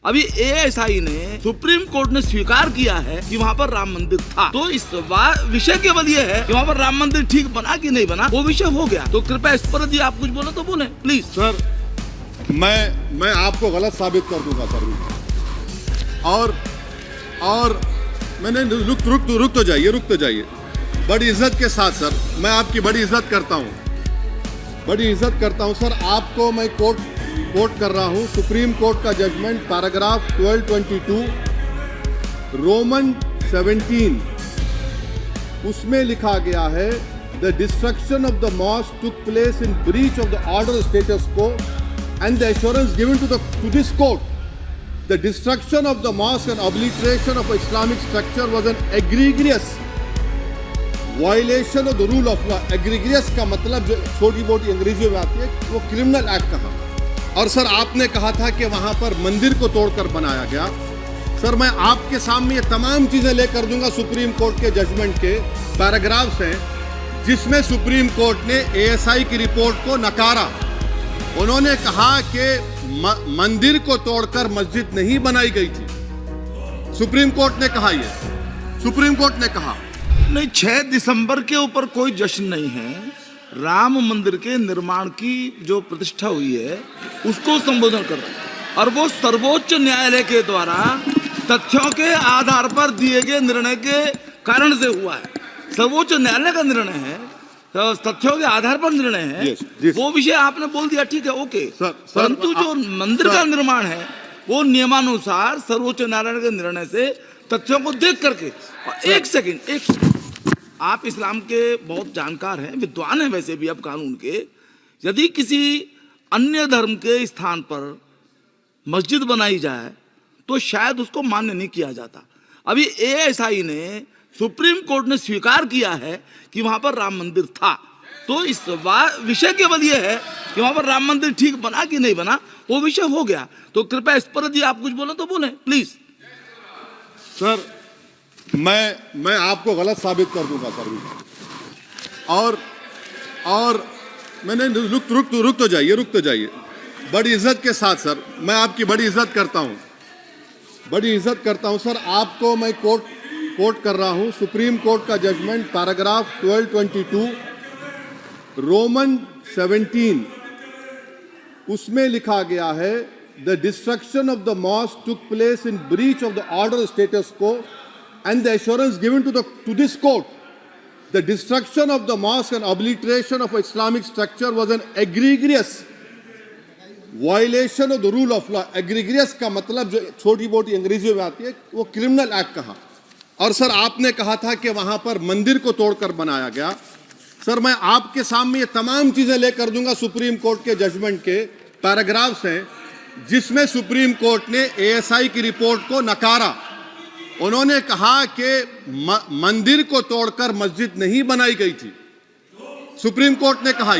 अभी एएसआई ने supreme court ने स्वीकार किया है कि वहाँ पर राम मंदिर था। तो इस विषय केवल ये है कि वहाँ पर राम मंदिर ठीक बना कि नहीं बना, वो विषय हो गया। तो कृपया इस पर यदि आप कुछ बोले तो बोले प्लीज। सर मैं आपको गलत साबित कर दूंगा सर। और मैंने रुक तो जाइए बड़ी इज्जत के साथ सर, मैं आपकी बड़ी इज्जत करता हूँ सर। आपको मैं कोट कर रहा हूँ सुप्रीम कोर्ट का जजमेंट पैराग्राफ 1222 रोमन 17, उसमें लिखा गया है the destruction of the mosque took place in breach of the order status quo and the assurance given to this court the destruction of the mosque and obliteration of Islamic structure was an egregious violation of the rule of law. Egregious का मतलब जो छोटी मोटी अंग्रेजी में आती है वो क्रिमिनल एक्ट कहा। और सर आपने कहा था कि वहां पर मंदिर को तोड़कर बनाया गया। सर मैं आपके सामने ये तमाम चीजें लेकर दूंगा सुप्रीम कोर्ट के जजमेंट के पैराग्राफ्स हैं जिसमें सुप्रीम कोर्ट ने एएसआई की रिपोर्ट को नकारा। उन्होंने कहा कि मंदिर को तोड़कर मस्जिद नहीं बनाई गई थी। सुप्रीम कोर्ट ने कहा, सुप्रीम कोर्ट ने कहा नहीं, 6 दिसंबर के ऊपर कोई जश्न नहीं है। राम मंदिर के निर्माण की जो प्रतिष्ठा हुई है उसको संबोधन कर रहे हैं और वो सर्वोच्च न्यायालय के द्वारा तथ्यों के आधार पर दिए गए निर्णय के कारण से हुआ है। सर्वोच्च न्यायालय का निर्णय है, तो तथ्यों के आधार पर निर्णय है। वो विषय आपने बोल दिया, ठीक है, ओके। परंतु जो मंदिर का निर्माण है वो नियमानुसार सर्वोच्च न्यायालय के निर्णय से तथ्यों को देख करके। एक सेकंड, आप इस्लाम के बहुत जानकार हैं, विद्वान हैं वैसे भी अब कानून के। यदि किसी अन्य धर्म के स्थान पर मस्जिद बनाई जाए तो शायद उसको मान्य नहीं किया जाता। अभी एएसआई ने सुप्रीम कोर्ट ने स्वीकार किया है कि वहां पर राम मंदिर था। तो इस विषय केवल ये है कि वहां पर राम मंदिर ठीक बना कि नहीं बना, वो विषय हो गया। तो कृपया इस पर यदि आप कुछ बोले तो बोले प्लीज। सर मैं आपको गलत साबित कर दूंगा सर। और मैंने रुक तो जाइए बड़ी इज्जत के साथ सर, मैं आपकी बड़ी इज्जत करता हूं सर। आपको मैं कोट कर रहा हूं सुप्रीम कोर्ट का जजमेंट पैराग्राफ 1222 रोमन 17, उसमें लिखा गया है the destruction of the mosque took place in breach of the order status को and the assurance given to this court the destruction of the mosque and obliteration of Islamic structure was an egregious violation of the rule of law। egregious का मतलब जो छोटी मोटी अंग्रेजी में आती है वो क्रिमिनल एक्ट कहा। और सर आपने कहा था कि वहां पर मंदिर को तोड़कर बनाया गया। सर मैं आपके सामने ये तमाम चीजें लेकर दूंगा सुप्रीम कोर्ट के जजमेंट के पैराग्राफ्स हैं जिसमें सुप्रीम कोर्ट ने एएसआई की रिपोर्ट को नकारा। उन्होंने कहा कि मंदिर को तोड़कर मस्जिद नहीं बनाई गई थी। सुप्रीम कोर्ट ने कहा